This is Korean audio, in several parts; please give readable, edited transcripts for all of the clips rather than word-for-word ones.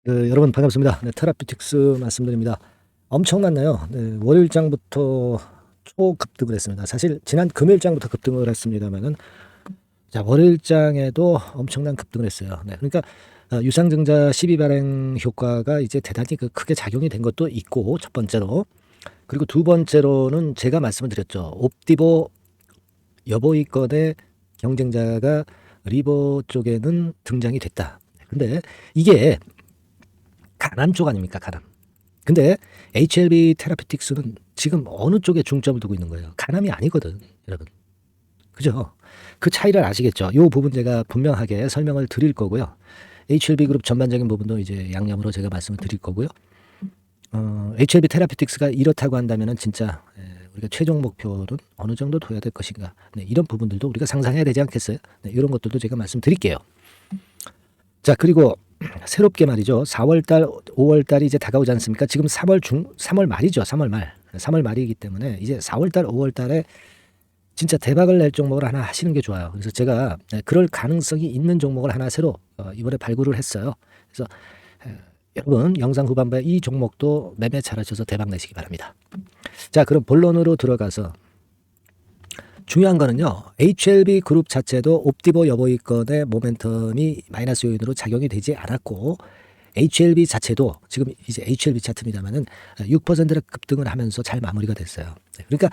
네, 여러분 반갑습니다. 네, 테라피틱스 말씀드립니다. 엄청났나요? 네, 월요일장부터 초급등을 했습니다. 사실 지난 금요일장부터 급등을 했습니다만은 자, 월요일장에도 엄청난 급등을 했어요. 네, 그러니까 유상증자 12발행 효과가 이제 대단히 크게 작용이 된 것도 있고, 첫 번째로. 그리고 두 번째로는 제가 말씀을 드렸죠. 옵디보 여보이권의 경쟁자가 리버 쪽에는 등장이 됐다. 근데 이게 가남 쪽 아닙니까? 가남. 근데 HLB 테라피틱스는 지금 어느 쪽에 중점을 두고 있는 거예요? 가남이 아니거든, 여러분. 그죠? 그 차이를 아시겠죠? 이 부분 제가 분명하게 설명을 드릴 거고요. HLB 그룹 전반적인 부분도 이제 양념으로 제가 말씀을 드릴 거고요. HLB 테라피틱스가 이렇다고 한다면은 진짜 우리가 최종 목표는 어느 정도 둬야 될 것인가? 네, 이런 부분들도 우리가 상상해야 되지 않겠어요? 네, 이런 것들도 제가 말씀드릴게요. 자, 그리고 새롭게 말이죠. 4월달, 5월달이 이제 다가오지 않습니까? 지금 3월 말이죠. 3월 말. 3월 말이기 때문에 이제 4월달, 5월달에 진짜 대박을 낼 종목을 하나 하시는 게 좋아요. 그래서 제가 그럴 가능성이 있는 종목을 하나 새로 이번에 발굴을 했어요. 그래서 여러분 영상 후반부에 이 종목도 매매 잘하셔서 대박 내시기 바랍니다. 자, 그럼 본론으로 들어가서 중요한 거는요. HLB 그룹 자체도 옵디보 여보이권의 모멘텀이 마이너스 요인으로 작용이 되지 않았고 HLB 자체도 지금 이제 HLB 차트입니다만은 6%를 급등을 하면서 잘 마무리가 됐어요. 그러니까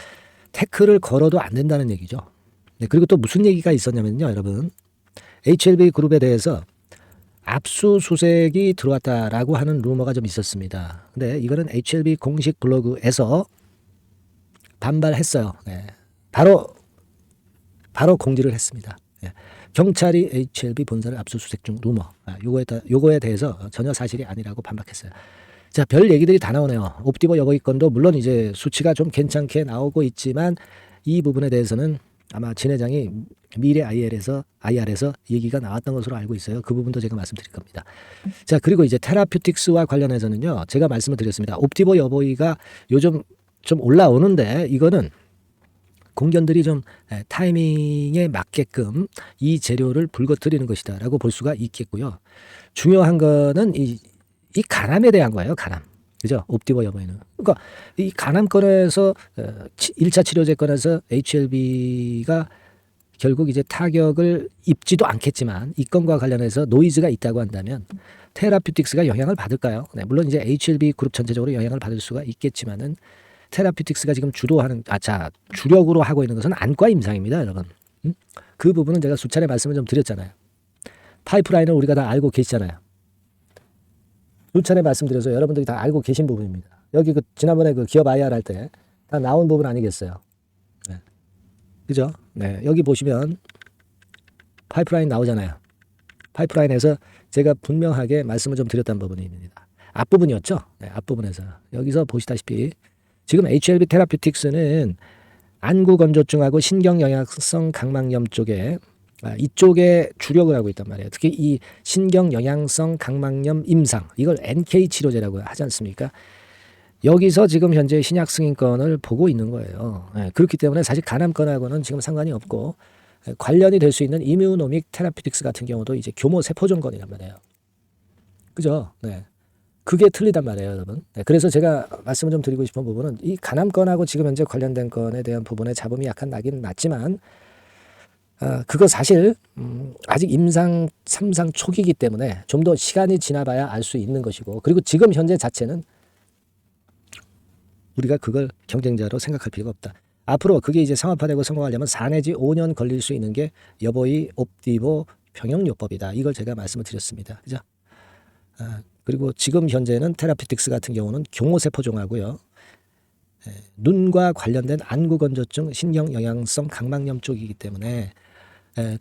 태클을 걸어도 안 된다는 얘기죠. 그리고 또 무슨 얘기가 있었냐면요, 여러분. HLB 그룹에 대해서 압수수색이 들어왔다라고 하는 루머가 좀 있었습니다. 근데 이거는 HLB 공식 블로그에서 반발했어요. 네. 바로 공지를 했습니다. 경찰이 HLB 본사를 압수수색 중 루머. 요거에 대해서 전혀 사실이 아니라고 반박했어요. 자, 별 얘기들이 다 나오네요. 옵디보 여보이권도 물론 이제 수치가 좀 괜찮게 나오고 있지만 이 부분에 대해서는 아마 진 회장이 미래 IR에서 얘기가 나왔던 것으로 알고 있어요. 그 부분도 제가 말씀드릴 겁니다. 자, 그리고 이제 테라퓨틱스와 관련해서는요. 제가 말씀을 드렸습니다. 옵디보 여보이가 요즘 좀 올라오는데 이거는 공견들이 좀 타이밍에 맞게끔 이 재료를 불거뜨리는 것이다 라고 볼 수가 있겠고요. 중요한 거는 이 가남에 대한 거예요. 가남. 그죠? 옵디보 여보이는. 그러니까 이 가남권에서 1차 치료제권에서 HLB가 결국 이제 타격을 입지도 않겠지만 이 건과 관련해서 노이즈가 있다고 한다면 테라퓨틱스가 영향을 받을까요? 네, 물론 이제 HLB 그룹 전체적으로 영향을 받을 수가 있겠지만은 테라피틱스가 지금 주력으로 하고 있는 것은 안과 임상입니다, 여러분. 그 부분은 제가 수차례 말씀을 좀 드렸잖아요. 파이프라인을 우리가 다 알고 계시잖아요. 수차례 말씀드려서 여러분들이 다 알고 계신 부분입니다. 여기 지난번에 기업 IR 할 때 다 나온 부분 아니겠어요? 네. 그죠? 네. 여기 보시면 파이프라인 나오잖아요. 파이프라인에서 제가 분명하게 말씀을 좀 드렸던 부분입니다. 앞부분이었죠? 네, 앞부분에서. 여기서 보시다시피 지금 HLB 테라피틱스는 안구건조증하고 신경영양성 각막염 쪽에 이쪽에 주력을 하고 있단 말이에요. 특히 이 신경영양성 각막염 임상 이걸 NK 치료제라고 하지 않습니까? 여기서 지금 현재 신약 승인권을 보고 있는 거예요. 그렇기 때문에 사실 가남권하고는 지금 상관이 없고 관련이 될 수 있는 이뮤노믹 테라피틱스 같은 경우도 이제 교모 세포종권이란 말이에요. 그죠? 네. 그게 틀리단 말이에요, 여러분. 네, 그래서 제가 말씀을 좀 드리고 싶은 부분은 이 가남권하고 지금 현재 관련된 건에 대한 부분에 잡음이 약간 나긴 났지만 그거 사실 아직 임상 3상 초기이기 때문에 좀 더 시간이 지나봐야 알 수 있는 것이고 그리고 지금 현재 자체는 우리가 그걸 경쟁자로 생각할 필요가 없다. 앞으로 그게 이제 상업화되고 성공하려면 4 내지 5년 걸릴 수 있는 게 여보이 옵디보 병용요법이다. 이걸 제가 말씀을 드렸습니다. 그죠? 그리고 지금 현재는 테라피틱스 같은 경우는 경호세포종하고요. 눈과 관련된 안구건조증, 신경영양성 각막염 쪽이기 때문에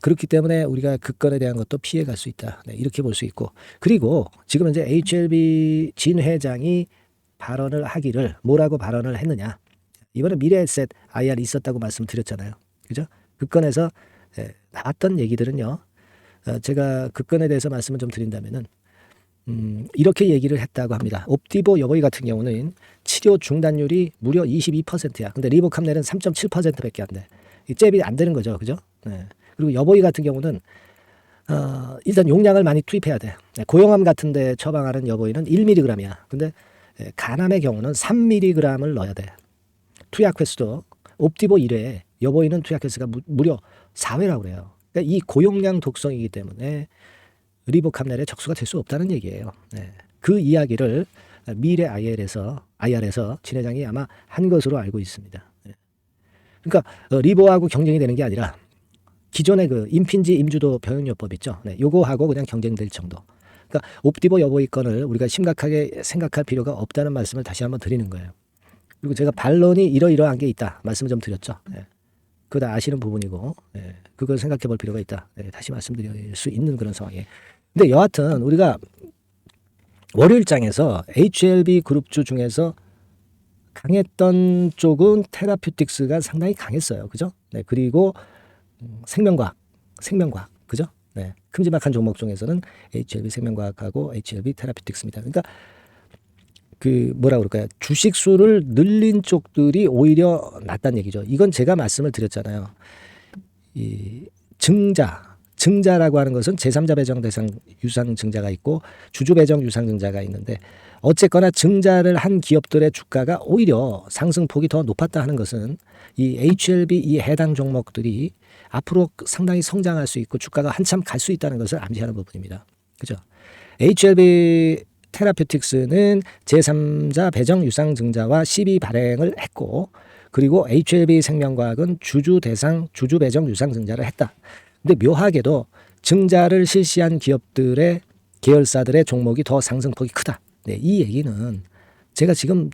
그렇기 때문에 우리가 그 건에 대한 것도 피해갈 수 있다. 네, 이렇게 볼 수 있고 그리고 지금 현재 HLB 진 회장이 발언을 하기를 뭐라고 발언을 했느냐. 이번에 미래에셋 IR 있었다고 말씀드렸잖아요. 그죠? 그 건에서 나왔던 얘기들은요. 제가 그 건에 대해서 말씀을 좀 드린다면은 이렇게 얘기를 했다고 합니다. 옵디보 여보이 같은 경우는 치료 중단율이 무려 22%야. 근데 리보캄넬은 3.7%밖에 안 돼. 이 잽이 안 되는 거죠. 그죠? 네. 그리고 여보이 같은 경우는 일단 용량을 많이 투입해야 돼. 고용암 같은 데 처방하는 여보인은 1mg이야. 근데 간암의 경우는 3mg을 넣어야 돼. 투약 횟수도 옵티보 1회, 여보인은 투약 횟수가 무려 4회라고 그래요. 그러니까 이 고용량 독성이기 때문에 리보캄넬에 적수가 될 수 없다는 얘기예요. 네. 그 이야기를 미래 IR에서 진 회장이 아마 한 것으로 알고 있습니다. 네. 그러니까 리보하고 경쟁이 되는 게 아니라 기존의 그 임핀지 임주도 병용요법 있죠. 네, 요거하고 그냥 경쟁될 정도. 그러니까 옵티보 여보이 건을 우리가 심각하게 생각할 필요가 없다는 말씀을 다시 한번 드리는 거예요. 그리고 제가 반론이 이러이러한 게 있다 말씀을 좀 드렸죠. 네. 그거 다 아시는 부분이고 네. 그걸 생각해 볼 필요가 있다. 네. 다시 말씀드릴 수 있는 그런 상황이에요. 근데 여하튼 우리가 월요일장에서 HLB 그룹주 중에서 강했던 쪽은 테라퓨틱스가 상당히 강했어요. 그죠? 네. 그리고 생명과학, 그죠? 네. 큼지막한 종목 중에서는 HLB 생명과학하고 HLB 테라퓨틱스입니다. 그러니까 그 뭐라 그럴까요? 주식 수를 늘린 쪽들이 오히려 낫다는 얘기죠. 이건 제가 말씀을 드렸잖아요. 이 증자라고 하는 것은 제3자 배정 대상 유상 증자가 있고 주주 배정 유상 증자가 있는데 어쨌거나 증자를 한 기업들의 주가가 오히려 상승폭이 더 높았다 하는 것은 이 HLB 이 해당 종목들이 앞으로 상당히 성장할 수 있고 주가가 한참 갈 수 있다는 것을 암시하는 부분입니다. 그죠? HLB 테라퓨틱스는 제3자 배정 유상 증자와 시비 발행을 했고 그리고 HLB 생명과학은 주주 대상 주주 배정 유상 증자를 했다. 근데 묘하게도 증자를 실시한 기업들의 계열사들의 종목이 더 상승폭이 크다. 네, 이 얘기는 제가 지금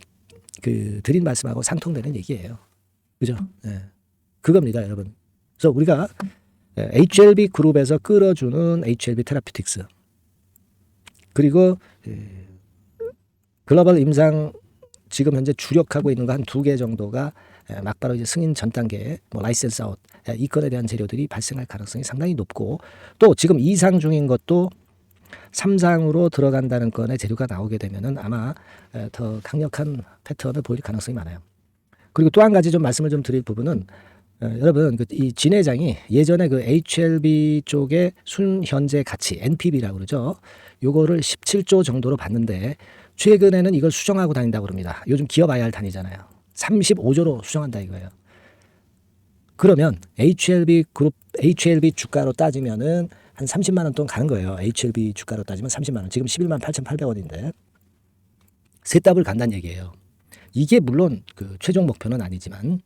그 드린 말씀하고 상통되는 얘기예요. 그죠? 네. 그겁니다, 여러분. 그래서 우리가 HLB 그룹에서 끌어주는 HLB 테라퓨틱스 그리고 글로벌 임상 지금 현재 주력하고 있는 거 한 2개 정도가 막바로 이제 승인 전 단계 뭐 라이센스 아웃 이 건에 대한 재료들이 발생할 가능성이 상당히 높고 또 지금 2상 중인 것도 3상으로 들어간다는 건의 재료가 나오게 되면은 아마 더 강력한 패턴을 보일 가능성이 많아요. 그리고 또 한 가지 좀 말씀을 좀 드릴 부분은 여러분 이 진 회장이 예전에 그 HLB 쪽의 순현재 가치 NPV라고 그러죠. 요거를 17조 정도로 봤는데 최근에는 이걸 수정하고 다닌다고 그럽니다. 요즘 기업 IR 다니잖아요. 35조로 수정한다 이거예요. 그러면 HLB 그룹 HLB 주가로 따지면은 한 30만 원 돈 가는 거예요. HLB 주가로 따지면 30만 원. 지금 11만 8,800원인데 세 답을 간다는 얘기예요. 이게 물론 그 최종 목표는 아니지만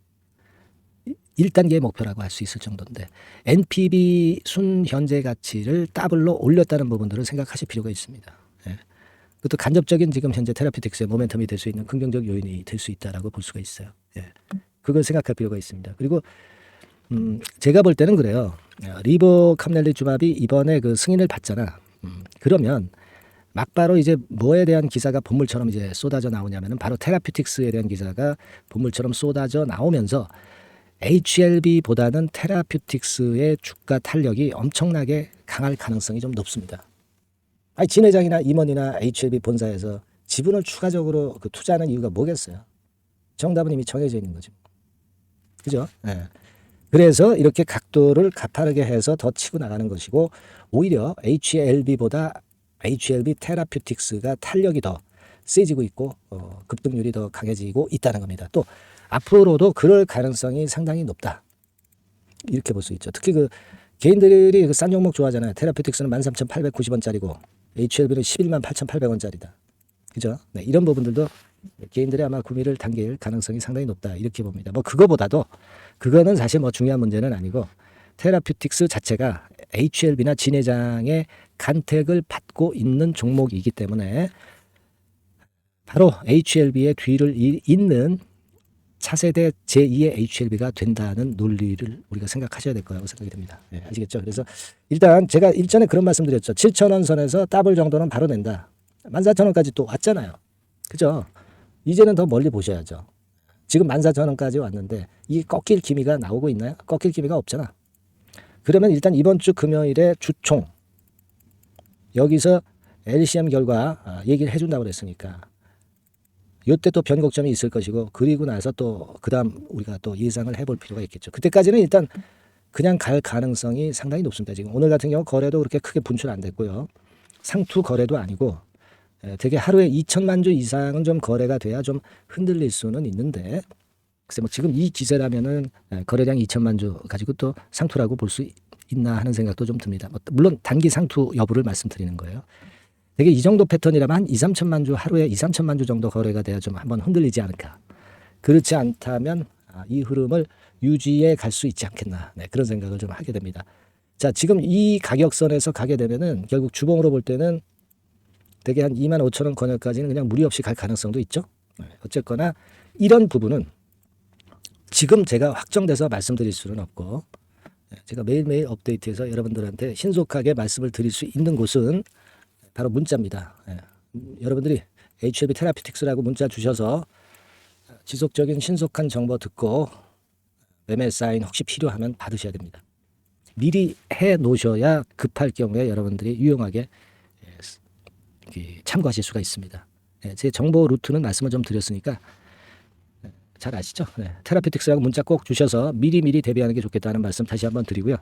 1단계의 목표라고 할 수 있을 정도인데 NPV 순 현재 가치를 더블로 올렸다는 부분들을 생각하실 필요가 있습니다. 예. 그것도 간접적인 지금 현재 테라피틱스의 모멘텀이 될 수 있는 긍정적 요인이 될 수 있다라고 볼 수가 있어요. 예. 그걸 생각할 필요가 있습니다. 그리고 제가 볼 때는 그래요. 리보캄넬리주밥이 이번에 그 승인을 받잖아. 그러면 막바로 이제 뭐에 대한 기사가 본물처럼 이제 쏟아져 나오냐면은 바로 테라퓨틱스에 대한 기사가 본물처럼 쏟아져 나오면서 HLB보다는 테라퓨틱스의 주가 탄력이 엄청나게 강할 가능성이 좀 높습니다. 아니 진 회장이나 임원이나 HLB 본사에서 지분을 추가적으로 그 투자하는 이유가 뭐겠어요? 정답은 이미 정해져 있는 거죠. 그죠? 네. 그래서 이렇게 각도를 가파르게 해서 더 치고 나가는 것이고 오히려 HLB보다 HLB 테라퓨틱스가 탄력이 더 세지고 있고 급등률이 더 강해지고 있다는 겁니다. 또 앞으로도 그럴 가능성이 상당히 높다. 이렇게 볼 수 있죠. 특히 그 개인들이 그 싼 종목 좋아하잖아요. 테라퓨틱스는 13,890원짜리고 HLB는 11만 8,800원짜리다. 그죠? 네, 이런 부분들도 개인들이 아마 구매를 당길 가능성이 상당히 높다. 이렇게 봅니다. 뭐 그거보다도 그거는 사실 뭐 중요한 문제는 아니고 테라퓨틱스 자체가 HLB나 진 회장의 간택을 받고 있는 종목이기 때문에 바로 HLB의 뒤를 잇는 차세대 제2의 HLB가 된다는 논리를 우리가 생각하셔야 될 거라고 생각이 됩니다. 네, 아시겠죠? 그래서 일단 제가 일전에 그런 말씀 드렸죠. 7,000원 선에서 더블 정도는 바로 낸다. 14,000원까지 또 왔잖아요. 그죠? 이제는 더 멀리 보셔야죠. 지금 14,000원까지 왔는데 이 꺾일 기미가 나오고 있나요? 꺾일 기미가 없잖아. 그러면 일단 이번 주 금요일에 주총 여기서 LCM 결과 얘기를 해준다고 그랬으니까 이때 또 변곡점이 있을 것이고 그리고 나서 또 그다음 우리가 또 예상을 해볼 필요가 있겠죠. 그때까지는 일단 그냥 갈 가능성이 상당히 높습니다. 지금 오늘 같은 경우 거래도 그렇게 크게 분출 안 됐고요. 상투 거래도 아니고 되게 하루에 2천만 주 이상은 좀 거래가 돼야 좀 흔들릴 수는 있는데 글쎄 뭐 지금 이 기세라면은 거래량 2천만 주 가지고 또 상투라고 볼 수 있나 하는 생각도 좀 듭니다. 물론 단기 상투 여부를 말씀드리는 거예요. 되게 이 정도 패턴이라면 한 2, 3천만 주 하루에 2, 3천만 주 정도 거래가 돼야 좀 한번 흔들리지 않을까. 그렇지 않다면 이 흐름을 유지해 갈 수 있지 않겠나. 네, 그런 생각을 좀 하게 됩니다. 자, 지금 이 가격선에서 가게 되면은 결국 주봉으로 볼 때는 되게 한 2만 5천 원 권역까지는 그냥 무리 없이 갈 가능성도 있죠. 네, 어쨌거나 이런 부분은 지금 제가 확정돼서 말씀드릴 수는 없고 제가 매일매일 업데이트해서 여러분들한테 신속하게 말씀을 드릴 수 있는 곳은 바로 문자입니다. 여러분들이 HLB 테라피틱스라고 문자 주셔서 지속적인 신속한 정보 듣고 매매 사인 혹시 필요하면 받으셔야 됩니다. 미리 해 놓으셔야 급할 경우에 여러분들이 유용하게 참고하실 수가 있습니다. 제 정보 루트는 말씀을 좀 드렸으니까 잘 아시죠? 테라피틱스라고 문자 꼭 주셔서 미리미리 대비하는 게 좋겠다는 말씀 다시 한번 드리고요.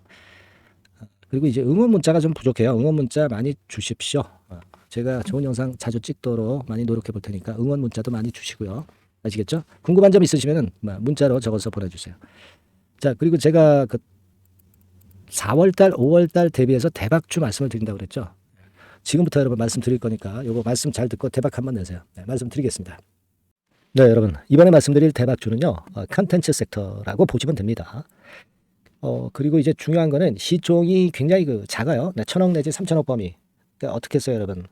그리고 이제 응원 문자가 좀 부족해요. 응원 문자 많이 주십시오. 제가 좋은 영상 자주 찍도록 많이 노력해 볼 테니까 응원 문자도 많이 주시고요. 아시겠죠? 궁금한 점 있으시면 문자로 적어서 보내주세요. 자, 그리고 제가 그 4월달, 5월달 대비해서 대박주 말씀을 드린다고 그랬죠. 지금부터 여러분 말씀드릴 거니까 요거 말씀 잘 듣고 대박 한번 내세요. 말씀드리겠습니다. 네, 여러분 이번에 말씀드릴 대박주는요 컨텐츠 섹터라고 보시면 됩니다. 그리고 이제 중요한 거는 시총이 굉장히 작아요. 1,000억 내지 3,000억 범위. 그러니까 어떻게 했어요, 여러분?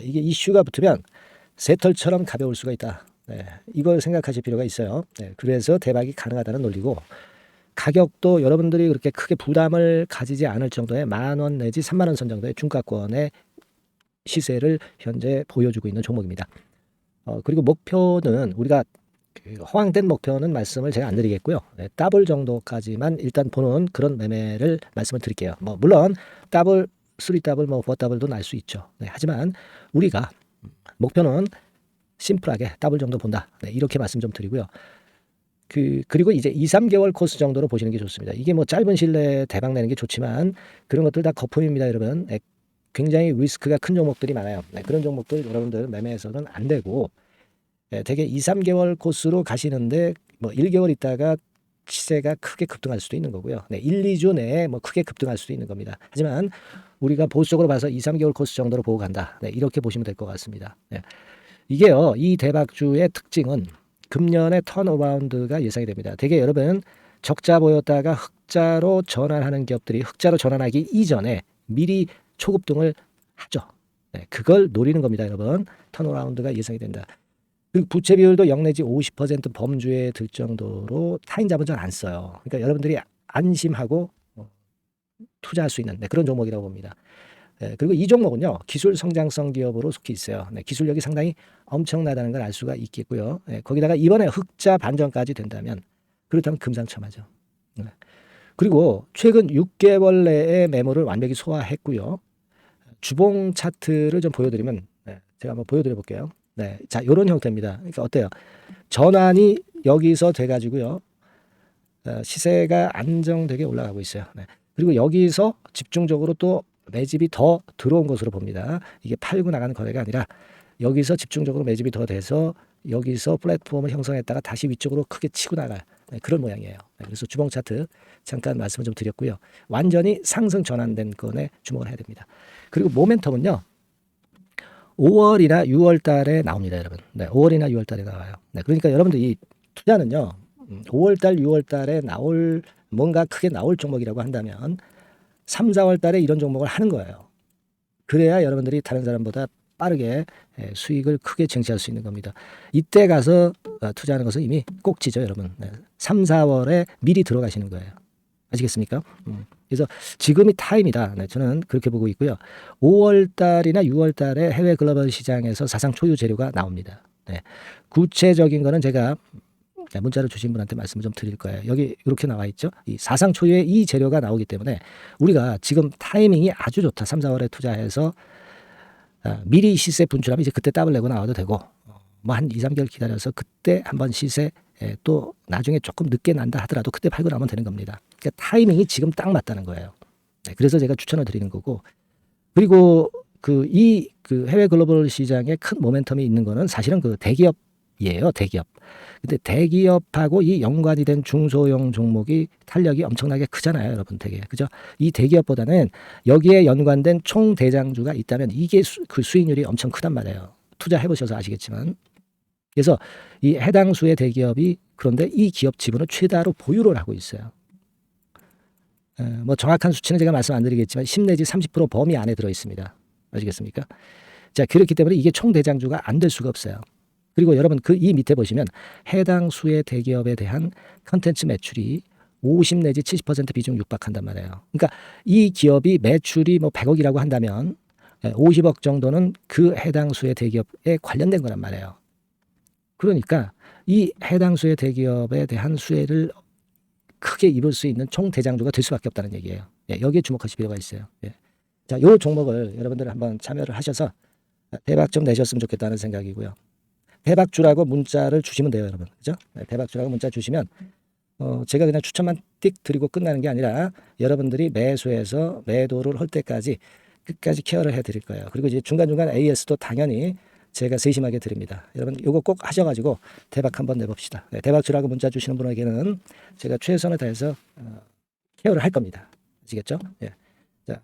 이게 이슈가 붙으면 새털처럼 가벼울 수가 있다. 이걸 생각하실 필요가 있어요. 그래서 대박이 가능하다는 논리고 가격도 여러분들이 그렇게 크게 부담을 가지지 않을 정도의 10,000원 내지 30,000원 선 정도의 중가권의 시세를 현재 보여주고 있는 종목입니다. 그리고 목표는 우리가 허황된 목표는 말씀을 제가 안 드리겠고요. 더블 정도까지만 일단 보는 그런 매매를 말씀을 드릴게요. 물론 더블, 3더블, 4더블도 날 수 있죠. 하지만 우리가 목표는 심플하게 더블 정도 본다. 이렇게 말씀 좀 드리고요. 그리고 이제 2, 3개월 코스 정도로 보시는 게 좋습니다. 이게 짧은 시일 내에 대박 내는 게 좋지만 그런 것들 다 거품입니다, 여러분. 굉장히 리스크가 큰 종목들이 많아요. 그런 종목들 여러분들 매매해서는 안 되고 되게 2, 3개월 코스로 가시는데 1개월 있다가 시세가 크게 급등할 수도 있는 거고요. 1, 2주 내에 크게 급등할 수도 있는 겁니다. 하지만 우리가 보수적으로 봐서 2, 3개월 코스 정도로 보고 간다. 이렇게 보시면 될 것 같습니다. 이게요, 이 대박주의 특징은 금년에 턴어라운드가 예상이 됩니다. 되게 여러분 적자 보였다가 흑자로 전환하는 기업들이 흑자로 전환하기 이전에 미리 초급등을 하죠. 그걸 노리는 겁니다, 여러분. 턴어라운드가 예상이 된다. 그리고 부채 비율도 0 내지 50% 범주에 들 정도로 타인 자본 잘 안 써요. 그러니까 여러분들이 안심하고 투자할 수 있는 그런 종목이라고 봅니다. 그리고 이 종목은요 기술 성장성 기업으로 속해 있어요. 기술력이 상당히 엄청나다는 걸 알 수가 있겠고요. 거기다가 이번에 흑자 반전까지 된다면 그렇다면 금상첨화죠. 그리고 최근 6개월 내에 매물을 완벽히 소화했고요. 주봉 차트를 좀 보여드리면 제가 한번 보여드려 볼게요. 자, 이런 형태입니다. 그러니까 어때요? 전환이 여기서 돼가지고요. 시세가 안정되게 올라가고 있어요. 그리고 여기서 집중적으로 또 매집이 더 들어온 것으로 봅니다. 이게 팔고 나가는 거래가 아니라 여기서 집중적으로 매집이 더 돼서 여기서 플랫폼을 형성했다가 다시 위쪽으로 크게 치고 나갈 그런 모양이에요. 그래서 주봉 차트 잠깐 말씀을 좀 드렸고요. 완전히 상승 전환된 건에 주목을 해야 됩니다. 그리고 모멘텀은요. 5월이나 6월 달에 나옵니다, 여러분. 5월이나 6월 달에 나와요. 그러니까 여러분들 이 투자는요. 5월 달, 6월 달에 뭔가 크게 나올 종목이라고 한다면 3, 4월 달에 이런 종목을 하는 거예요. 그래야 여러분들이 다른 사람보다 빠르게 수익을 크게 쟁취할 수 있는 겁니다. 이때 가서 투자하는 것은 이미 꼭지죠, 여러분. 3, 4월에 미리 들어가시는 거예요. 아시겠습니까? 그래서 지금이 타임이다. 저는 그렇게 보고 있고요. 5월 달이나 6월 달에 해외 글로벌 시장에서 사상 초유 재료가 나옵니다. 구체적인 거는 제가 문자를 주신 분한테 말씀을 좀 드릴 거예요. 여기 이렇게 나와 있죠. 이 사상 초유의 이 재료가 나오기 때문에 우리가 지금 타이밍이 아주 좋다. 3, 4월에 투자해서 미리 시세 분출하면 이제 그때 더블 내고 나와도 되고 뭐 한 2, 3개월 기다려서 그때 한번 시세 또 나중에 조금 늦게 난다 하더라도 그때 팔고 나면 되는 겁니다. 그러니까 타이밍이 지금 딱 맞다는 거예요. 네, 그래서 제가 추천을 드리는 거고 그리고 그 해외 글로벌 시장에 큰 모멘텀이 있는 거는 사실은 그 대기업이에요. 대기업. 근데 대기업하고 이 연관이 된 중소형 종목이 탄력이 엄청나게 크잖아요, 여러분 되게. 그죠? 이 대기업보다는 여기에 연관된 총 대장주가 있다면 이게 그 수익률이 엄청 크단 말이에요. 투자해 보셔서 아시겠지만. 그래서 이 해당 수의 대기업이 그런데 이 기업 지분을 최다로 보유를 하고 있어요. 뭐 정확한 수치는 제가 말씀 안 드리겠지만 10 내지 30% 범위 안에 들어 있습니다. 아시겠습니까? 자, 그렇기 때문에 이게 총 대장주가 안 될 수가 없어요. 그리고 여러분 이 밑에 보시면 해당 수의 대기업에 대한 컨텐츠 매출이 50 내지 70% 비중 육박한단 말이에요. 그러니까 이 기업이 매출이 뭐 100억이라고 한다면 50억 정도는 그 해당 수의 대기업에 관련된 거란 말이에요. 그러니까 이 해당 수의 대기업에 대한 수혜를 크게 입을 수 있는 총 대장주가 될 수밖에 없다는 얘기예요. 여기에 주목하실 필요가 있어요. 자, 요 종목을 여러분들 한번 참여를 하셔서 대박 좀 내셨으면 좋겠다는 생각이고요. 대박주라고 문자를 주시면 돼요, 여러분. 그죠? 대박주라고 문자 주시면 제가 그냥 추천만 띡 드리고 끝나는 게 아니라 여러분들이 매수해서 매도를 할 때까지 끝까지 케어를 해드릴 거예요. 그리고 이제 중간중간 AS도 당연히 제가 세심하게 드립니다. 여러분 요거 꼭 하셔가지고 대박 한번 내봅시다. 대박주라고 문자 주시는 분에게는 제가 최선을 다해서 케어를 할 겁니다. 아시겠죠? 자,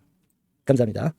감사합니다.